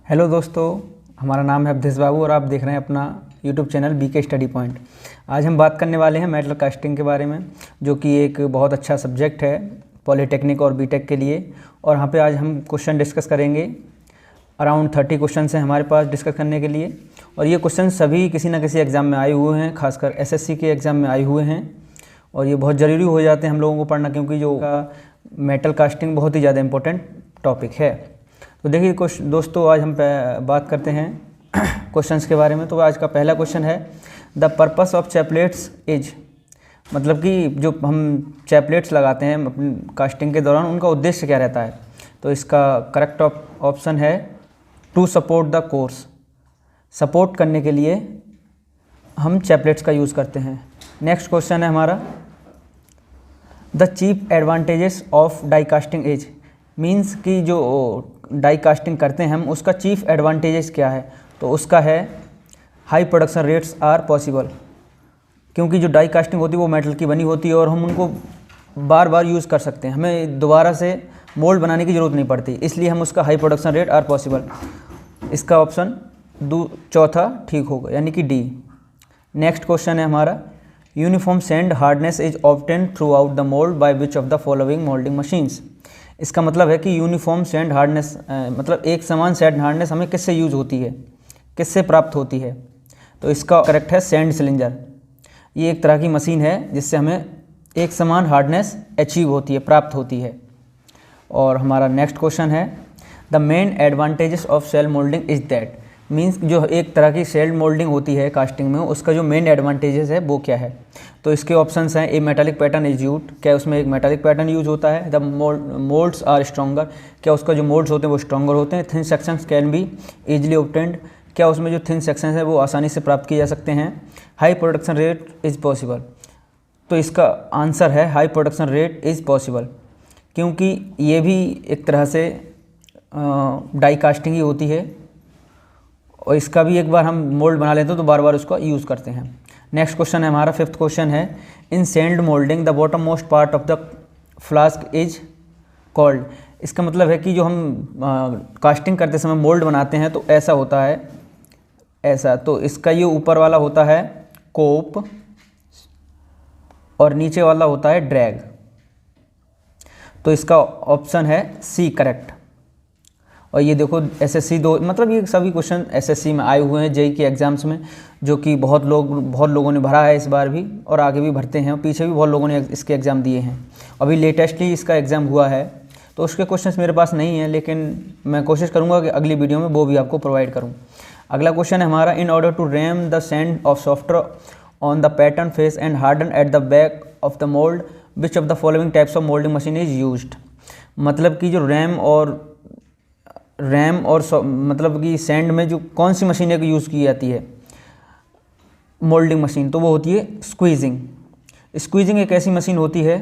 Hello दोस्तों, हमारा नाम है अवधेश बाबू और आप देख रहे हैं अपना YouTube channel BK study point. आज हम बात करने वाले हैं मेटल कास्टिंग के बारे में, जो कि एक बहुत अच्छा सब्जेक्ट है पॉलीटेक्निक और बीटेक के लिए। और यहाँ पे आज हम क्वेश्चन डिस्कस करेंगे। अराउंड 30 क्वेश्चन हैं हमारे पास डिस्कस करने के लिए, और ये क्वेश्चन सभी किसी न किसी एग्ज़ाम में आए हुए हैं, खासकर एसएससी के एग्ज़ाम में आए हुए हैं। और ये बहुत ज़रूरी हो जाते हैं हम लोगों को पढ़ना, क्योंकि जो मेटल कास्टिंग बहुत ही ज़्यादा इम्पोर्टेंट टॉपिक है। तो देखिए दोस्तों, आज हम बात करते हैं क्वेश्चंस के बारे में। तो आज का पहला क्वेश्चन है, the purpose of chaplets is, मतलब कि जो हम चैपलेट्स लगाते हैं अपनी कास्टिंग के दौरान, उनका उद्देश्य क्या रहता है। तो इसका करेक्ट ऑप्शन है to support the course. Support करने के लिए हम चैपलेट्स का यूज़ करते हैं। नेक्स्ट क्वेश्चन है हमारा, the chief advantages of die casting is, means कि जो डाई कास्टिंग करते हैं हम, उसका चीफ एडवांटेजेस क्या है। तो उसका है high production rates are possible, क्योंकि जो डाई कास्टिंग होती है वो मेटल की बनी होती है और हम उनको बार बार यूज़ कर सकते हैं, हमें दोबारा से मोल्ड बनाने की ज़रूरत नहीं पड़ती, इसलिए हम उसका high production rate are possible. इसका ऑप्शन चौथा ठीक होगा, यानी कि डी। नेक्स्ट क्वेश्चन है हमारा, uniform sand hardness is obtained through out the mould by which of the following moulding machines. इसका मतलब है कि यूनिफॉर्म सैंड हार्डनेस मतलब एक समान सैंड हार्डनेस हमें किससे यूज होती है, किससे प्राप्त होती है। तो इसका करेक्ट है सैंड सिलेंडर। ये एक तरह की मशीन है जिससे हमें एक समान हार्डनेस अचीव होती है, प्राप्त होती है। और हमारा नेक्स्ट क्वेश्चन है, the main advantages of shell moulding is that, means जो एक तरह की सेल मोल्डिंग होती है कास्टिंग में, उसका जो मेन एडवांटेजेस है वो क्या है। तो इसके ऑप्शंस हैं, ए मेटालिक पैटर्न इज यूज्ड, क्या उसमें एक मेटालिक पैटर्न यूज होता है। द मोल्ड्स आर स्ट्रॉन्गर, क्या उसका जो मोल्ड्स होते हैं वो स्ट्रॉन्गर होते हैं। Thin sections can be easily obtained, क्या उसमें जो थिन सेक्शंस हैं वो आसानी से प्राप्त किए जा सकते हैं। High production rate is possible, तो इसका आंसर है high production rate is possible, क्योंकि ये भी एक तरह से डाई कास्टिंग ही होती है, और इसका भी एक बार हम मोल्ड बना लेते हैं तो बार बार उसका यूज़ करते हैं। नेक्स्ट क्वेश्चन है हमारा, फिफ्थ क्वेश्चन है, in sand moulding the bottom most part of the flask is called. इसका मतलब है कि जो हम कास्टिंग करते समय मोल्ड बनाते हैं तो ऐसा होता है, ऐसा, तो इसका ये ऊपर वाला होता है कोप और नीचे वाला होता है ड्रैग। तो इसका ऑप्शन है सी करेक्ट। और ये देखो एसएससी दो, मतलब ये सभी क्वेश्चन एसएससी में आए हुए हैं जेई के एग्ज़ाम्स में, जो कि बहुत लोगों ने भरा है इस बार भी, और आगे भी भरते हैं, और पीछे भी बहुत लोगों ने इसके एग्ज़ाम दिए हैं। अभी लेटेस्टली इसका एग्ज़ाम हुआ है, तो उसके क्वेश्चंस मेरे पास नहीं हैं, लेकिन मैं कोशिश करूँगा कि अगली वीडियो में वो भी आपको प्रोवाइड करूँ। अगला क्वेश्चन है हमारा, in order to ram the sand of software on the pattern face and harden at the back of the mould which of the following types of moulding machine is used. मतलब कि जो RAM और मतलब कि sand में जो कौन सी मशीनें यूज़ की जाती है मोल्डिंग मशीन, तो वो होती है स्क्वीजिंग। स्क्वीजिंग एक ऐसी मशीन होती है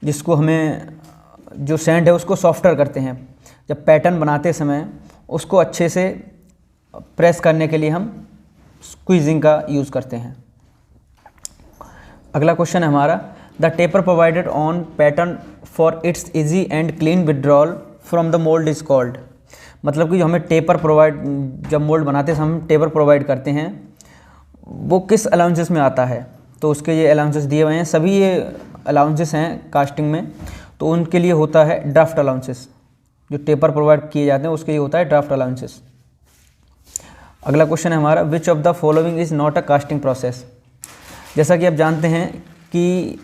जिसको हमें जो सैंड है उसको सॉफ्टर करते हैं, जब पैटर्न बनाते समय उसको अच्छे से प्रेस करने के लिए हम स्क्वीजिंग का यूज़ करते हैं। अगला क्वेश्चन है हमारा, the taper provided on pattern for its easy and clean withdrawal from the mould is called. मतलब कि जो हमें टेपर जब मोल्ड बनाते हैं हम टेपर प्रोवाइड करते हैं, वो किस अलाउंसेस में आता है। तो उसके ये अलाउंसेस दिए हुए हैं, सभी ये अलाउंसेस हैं कास्टिंग में, तो उनके लिए होता है ड्राफ्ट अलाउंसेस। जो टेपर प्रोवाइड किए जाते हैं उसके लिए होता है ड्राफ्ट अलाउंसेस। अगला क्वेश्चन है हमारा, विच of the following is not a casting process. जैसा कि आप जानते हैं कि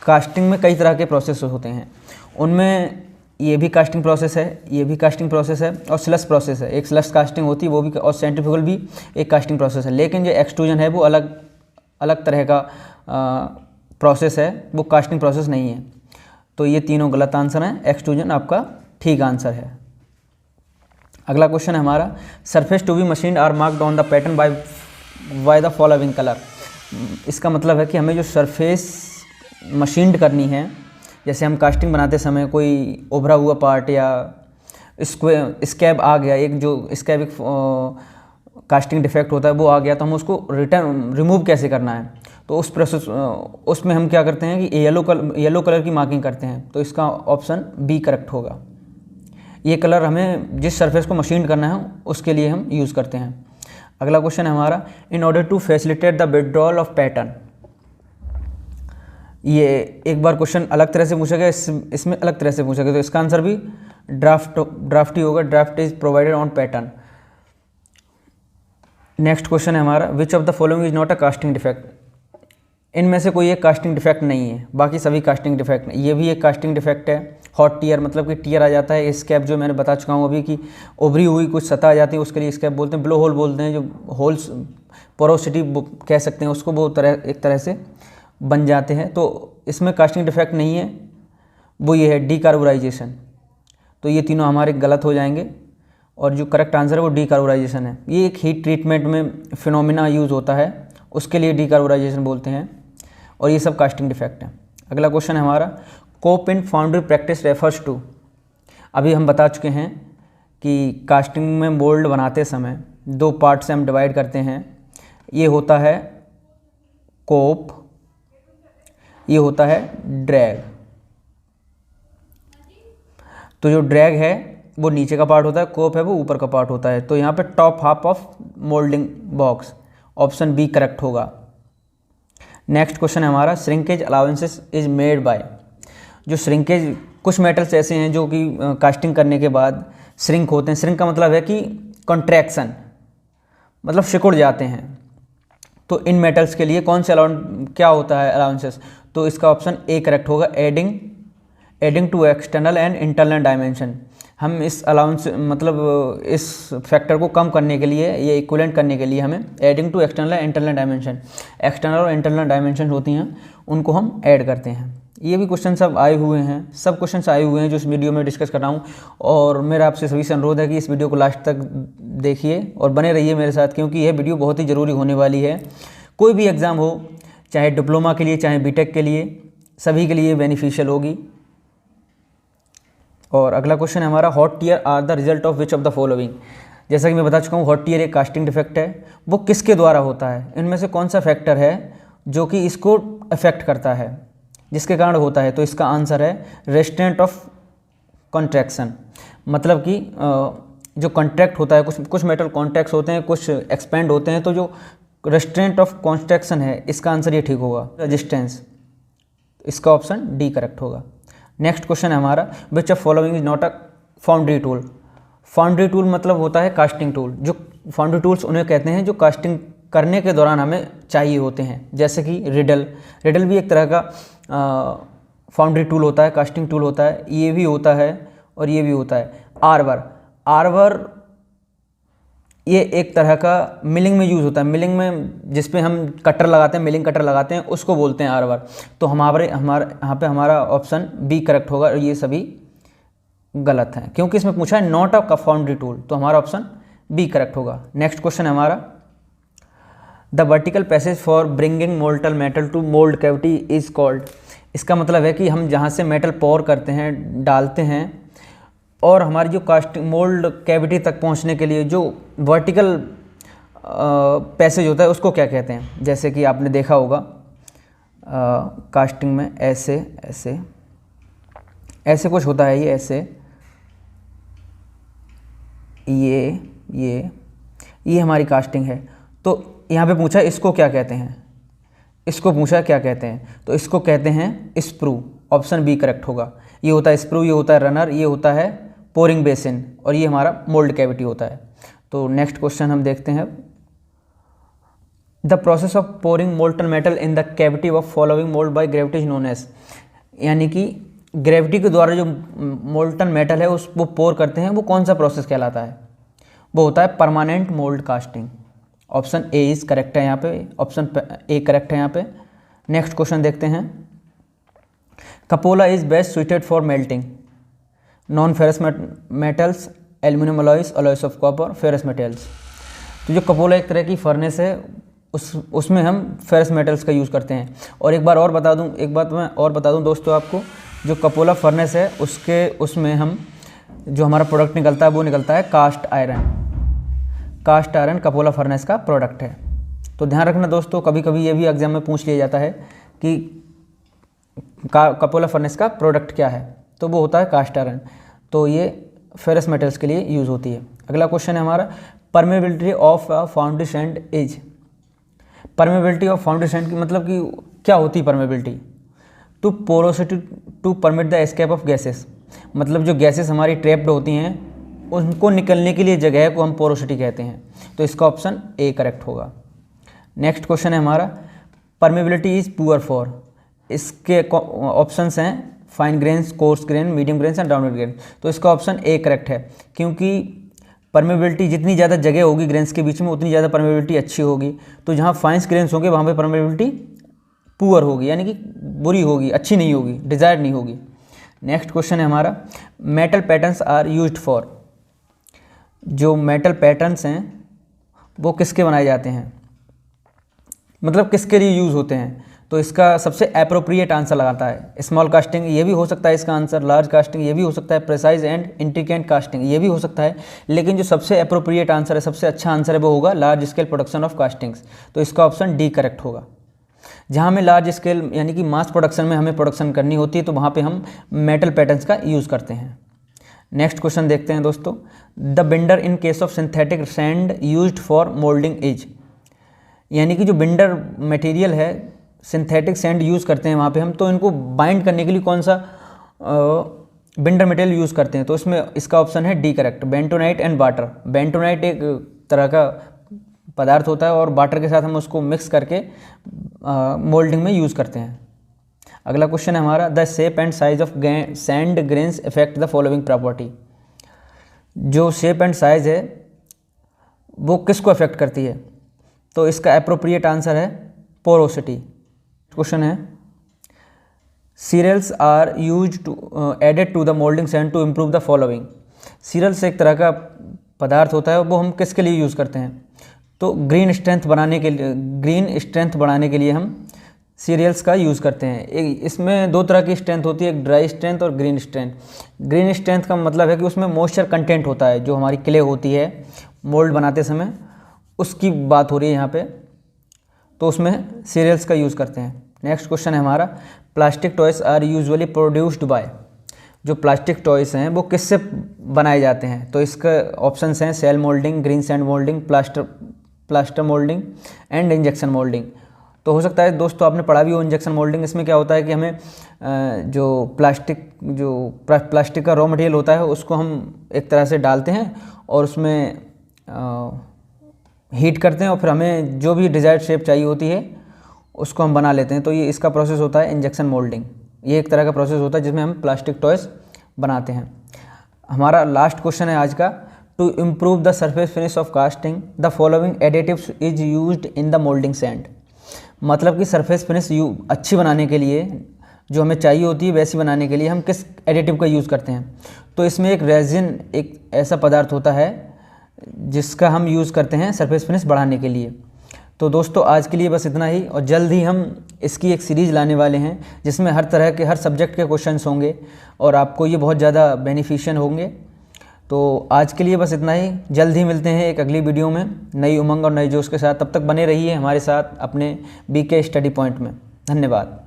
कास्टिंग में कई तरह के प्रोसेस होते हैं, उनमें ये भी कास्टिंग प्रोसेस है, ये भी कास्टिंग प्रोसेस है, और स्लश प्रोसेस है। एक स्लश कास्टिंग होती है वो भी, और सेंट्रीफ्यूगल भी एक कास्टिंग प्रोसेस है। लेकिन जो एक्सट्रूजन है वो अलग तरह का प्रोसेस है, वो कास्टिंग प्रोसेस नहीं है। तो ये तीनों गलत आंसर हैं, एक्सट्रूजन आपका ठीक आंसर है। अगला क्वेश्चन है हमारा, surface to be machine are marked on the pattern by the following colour. इसका मतलब है कि हमें जो सरफेस मशीन्ड करनी है, जैसे हम कास्टिंग बनाते समय कोई उभरा हुआ पार्ट या स्कैब आ गया, एक जो स्कैब एक कास्टिंग डिफेक्ट होता है वो आ गया, तो हम उसको रिमूव कैसे करना है। तो उस प्रोसेस उसमें हम क्या करते हैं कि येलो कलर की मार्किंग करते हैं। तो इसका ऑप्शन बी करेक्ट होगा। ये कलर हमें जिस सरफेस को मशीन करना है उसके लिए हम यूज़ करते हैं। अगला क्वेश्चन है हमारा, in order to facilitate the withdrawal of pattern. ये एक बार क्वेश्चन अलग तरह से पूछा गया, इसमें अलग तरह से पूछा गया, तो इसका आंसर भी ड्राफ्ट ही होगा। Draft is provided on pattern. Next question है हमारा, विच of the following is not a casting defect. इनमें से कोई एक कास्टिंग डिफेक्ट नहीं है, बाकी सभी कास्टिंग डिफेक्ट। ये भी एक कास्टिंग डिफेक्ट है। हॉट टीयर मतलब कि टीयर आ जाता है। स्कैप जो मैंने बता चुका हूँ अभी कि उभरी हुई कुछ सतह आ जाती है, उसके लिए स्कैप बोलते हैं। ब्लो होल बोलते हैं, जो होल्स पोरोसिटी कह सकते हैं उसको, वो एक तरह से बन जाते हैं। तो इसमें कास्टिंग डिफेक्ट नहीं है, वो ये है डीकार्बोराइजेशन। तो ये तीनों हमारे गलत हो जाएंगे और जो करेक्ट आंसर है वो डीकार्बोराइजेशन है। ये एक हीट ट्रीटमेंट में फिनोमिना यूज़ होता है, उसके लिए डीकार्बोराइजेशन बोलते हैं, और ये सब कास्टिंग डिफेक्ट है। अगला क्वेश्चन है हमारा, कोप इन फाउंड्री प्रैक्टिस रेफर्स टू। अभी हम बता चुके हैं कि कास्टिंग में मोल्ड बनाते समय 2 पार्ट से हम डिवाइड करते हैं। ये होता है कोप, ये होता है ड्रैग। तो जो ड्रैग है वो नीचे का पार्ट होता है, कोप है वो ऊपर का पार्ट होता है। तो यहाँ पे top half of moulding box, option B correct होगा। नेक्स्ट क्वेश्चन है हमारा, shrinkage allowances is made by. जो श्रिंकेज, कुछ मेटल्स ऐसे हैं जो कि कास्टिंग करने के बाद श्रिंक होते हैं। श्रिंक का मतलब है कि कॉन्ट्रैक्शन, मतलब सिकुड़ जाते हैं। तो इन मेटल्स के लिए कौन से क्या होता है अलाउंसेस, तो इसका ऑप्शन ए करेक्ट होगा, adding to external and internal dimension. हम इस अलाउंस मतलब इस फैक्टर को कम करने के लिए, ये इक्विवेलेंट करने के लिए हमें adding to external and internal dimension, external और इंटरनल डायमेंशन होती हैं, उनको हम ऐड करते हैं। ये भी क्वेश्चन सब आए हुए हैं, सब क्वेश्चन आए हुए हैं जो इस वीडियो में डिस्कस कर रहा हूँ। और मेरा आपसे सभी से अनुरोध है कि इस वीडियो को लास्ट तक देखिए और बने रहिए मेरे साथ, क्योंकि यह वीडियो बहुत ही ज़रूरी होने वाली है। कोई भी एग्ज़ाम हो, चाहे डिप्लोमा के लिए चाहे बीटेक के लिए, सभी के लिए बेनिफिशियल होगी। और अगला क्वेश्चन है हमारा, hot tear are the result of which of the following. जैसा कि मैं बता चुका हूँ, हॉट टीयर एक कास्टिंग डिफेक्ट है। वो किसके द्वारा होता है, इनमें से कौन सा फैक्टर है जो कि इसको अफेक्ट करता है, जिसके कारण होता है। तो इसका आंसर है रेस्ट्रेंट ऑफ कॉन्ट्रैक्शन। मतलब कि जो कॉन्ट्रैक्ट होता है, कुछ मेटल कॉन्ट्रैक्ट होते हैं, कुछ एक्सपेंड होते हैं। तो जो रेस्ट्रेंट ऑफ कॉन्ट्रैक्शन है, इसका आंसर ये ठीक होगा, रेजिस्टेंस। इसका ऑप्शन डी करेक्ट होगा। नेक्स्ट क्वेश्चन है हमारा, which of following is not a foundry tool. Foundry tool मतलब होता है कास्टिंग टूल। जो फाउंड्री टूल्स उन्हें कहते हैं जो कास्टिंग करने के दौरान हमें चाहिए होते हैं, जैसे कि रिडल भी एक तरह का फाउंड्री टूल होता है, कास्टिंग टूल होता है। ये भी होता है और ये भी होता है। आर्वर ये एक तरह का मिलिंग में यूज़ होता है। मिलिंग में जिस पे हम कटर लगाते हैं, मिलिंग कटर लगाते हैं, उसको बोलते हैं आर्वर। तो हमारे यहाँ पे हमारा ऑप्शन बी करेक्ट होगा, और ये सभी गलत हैं क्योंकि इसमें पूछा है नॉट अ फाउंड्री टूल, तो हमारा ऑप्शन बी करेक्ट होगा। नेक्स्ट क्वेश्चन है हमारा, the vertical passage for bringing molten metal to mould cavity is called. इसका मतलब है कि हम जहाँ से मेटल पोर करते हैं, डालते हैं, और हमारी जो कास्टिंग मोल्ड कैविटी तक पहुँचने के लिए जो वर्टिकल पैसेज होता है उसको क्या कहते हैं। जैसे कि आपने देखा होगा कास्टिंग में ऐसे ऐसे ऐसे कुछ होता है, ये ऐसे, ये हमारी कास्टिंग है। तो यहाँ पे पूछा इसको क्या कहते हैं, इसको पूछा क्या कहते हैं, तो इसको कहते हैं स्प्रू। ऑप्शन बी करेक्ट होगा। ये होता है स्प्रू, ये होता है रनर, ये होता है पोरिंग बेसिन, और ये हमारा मोल्ड कैविटी होता है। तो नेक्स्ट क्वेश्चन हम देखते हैं, the process of pouring molten metal in the cavity of following mould by gravity is known as. यानी कि ग्रेविटी के द्वारा जो मोल्टन मेटल है वो पोर करते हैं, वो कौन सा प्रोसेस कहलाता है, वो होता है permanent mould casting. Option A is correct है यहाँ पे, ऑप्शन ए करेक्ट है यहाँ पे। नेक्स्ट क्वेश्चन देखते हैं, cupola is best suited for melting non ferrous metals, aluminium alloys of copper, ferrous metals. तो जो कपोला एक तरह की फर्नेस है, उसमें हम फेरस मेटल्स का यूज़ करते हैं। और एक बात मैं और बता दूं दोस्तों आपको, जो कपोला फर्नेस है उसमें हम जो हमारा प्रोडक्ट निकलता है वो निकलता है कास्ट आयरन कपोला फर्नेस का प्रोडक्ट है। तो ध्यान रखना दोस्तों, कभी कभी ये भी एग्जाम में पूछ लिया जाता है कि कपोला फर्नेस का प्रोडक्ट क्या है, तो वो होता है कास्ट आयरन। तो ये फेरस मेटल्स के लिए यूज़ होती है। अगला क्वेश्चन है हमारा, permeability of foundry sand is. Permeability of foundry sand की मतलब कि क्या होती है permeability? To porosity to permit the escape of gases, मतलब जो गैसेस हमारी ट्रैप्ड होती हैं उनको निकलने के लिए जगह को हम पोरोसिटी कहते हैं। तो इसका ऑप्शन ए करेक्ट होगा। नेक्स्ट क्वेश्चन है हमारा, परमेबिलिटी इज़ पुअर फॉर। इसके ऑप्शंस हैं fine grains, coarse grain, medium grains and rounded grain. तो इसका ऑप्शन ए करेक्ट है, क्योंकि परमेबिलिटी जितनी ज़्यादा जगह होगी ग्रेन्स के बीच में उतनी ज़्यादा परमेबिलिटी अच्छी होगी। तो जहाँ फाइन्स ग्रेन्स होंगे वहाँ पे परमेबिलिटी पुअर होगी, यानी कि बुरी होगी, अच्छी नहीं होगी, डिज़ायर्ड नहीं होगी। नेक्स्ट क्वेश्चन है हमारा, metal patterns are used for. जो मेटल पैटर्न्स हैं वो किसके बनाए जाते हैं, मतलब किसके लिए यूज़ होते हैं? तो इसका सबसे एप्रोप्रिएट आंसर लगाता है स्मॉल कास्टिंग, ये भी हो सकता है इसका आंसर, लार्ज कास्टिंग ये भी हो सकता है, प्रेसाइज एंड इंट्रिकेट कास्टिंग ये भी हो सकता है, लेकिन जो सबसे एप्रोप्रिएट आंसर है, सबसे अच्छा आंसर है वो होगा large scale production of castings. तो इसका ऑप्शन डी करेक्ट होगा। जहाँ हमें लार्ज स्केल यानी कि मास प्रोडक्शन में हमें प्रोडक्शन करनी होती है तो वहाँ पे हम मेटल पैटर्न्स का यूज़ करते हैं। नेक्स्ट क्वेश्चन देखते हैं दोस्तों, the binder in case of synthetic sand used for moulding is. यानी कि जो बिंडर मटेरियल है, सिंथेटिक सैंड यूज़ करते हैं वहाँ पे हम, तो इनको बाइंड करने के लिए कौन सा बिंडर मटेरियल यूज़ करते हैं? तो इसमें इसका ऑप्शन है D correct, bentonite and water. Bentonite एक तरह का पदार्थ होता है और वाटर के साथ हम उसको मिक्स करके मोल्डिंग में यूज़ करते हैं। अगला क्वेश्चन है हमारा, the shape and size of sand grains effect the following property. जो शेप एंड साइज है वो किसको अफेक्ट करती है? तो इसका एप्रोप्रिएट आंसर है पोरोसिटी। क्वेश्चन है, cereals are use to added to the moulding sand to improve the following. Cereals एक तरह का पदार्थ होता है, वो हम किसके लिए यूज़ करते हैं? तो ग्रीन स्ट्रेंथ बढ़ाने के लिए हम सीरियल्स का यूज़ करते हैं। इसमें दो तरह की स्ट्रेंथ होती है, एक ड्राई स्ट्रेंथ और ग्रीन स्ट्रेंथ। ग्रीन स्ट्रेंथ का मतलब है कि उसमें मॉइस्चर कंटेंट होता है, जो हमारी क्ले होती है मोल्ड बनाते समय, उसकी बात हो रही है यहाँ पे, तो उसमें सीरियल्स का यूज़ करते हैं। नेक्स्ट क्वेश्चन है हमारा, plastic toys are usually produced by. जो प्लास्टिक टॉयस हैं वो किससे बनाए जाते हैं? तो इसका ऑप्शंस हैं shell moulding, green sand moulding, plaster moulding and injection moulding. तो हो सकता है दोस्तों आपने पढ़ा भी हो इंजेक्शन मोल्डिंग। इसमें क्या होता है कि हमें जो प्लास्टिक का रॉ मटेरियल होता है उसको हम एक तरह से डालते हैं और उसमें हीट करते हैं और फिर हमें जो भी डिज़ायर्ड शेप चाहिए होती है उसको हम बना लेते हैं। तो ये इसका प्रोसेस होता है इंजेक्शन मोल्डिंग। ये एक तरह का प्रोसेस होता है जिसमें हम प्लास्टिक टॉयस बनाते हैं। हमारा लास्ट क्वेश्चन है आज का, to improve the surface finish of casting the following additives is used in the moulding sand. मतलब कि सरफेस फिनिश अच्छी बनाने के लिए, जो हमें चाहिए होती है वैसी बनाने के लिए हम किस एडिटिव का यूज़ करते हैं? तो इसमें एक रेजिन एक ऐसा पदार्थ होता है जिसका हम यूज़ करते हैं सरफेस फिनिश बढ़ाने के लिए। तो दोस्तों आज के लिए बस इतना ही, और जल्द ही हम इसकी एक सीरीज़ लाने वाले हैं जिसमें हर तरह के हर सब्जेक्ट के क्वेश्चंस होंगे और आपको ये बहुत ज़्यादा बेनिफिशियल होंगे। तो आज के लिए बस इतना ही, जल्द ही मिलते हैं एक अगली वीडियो में नई उमंग और नई जोश के साथ। तब तक बने रहिए हमारे साथ अपने बीके स्टडी पॉइंट में। धन्यवाद।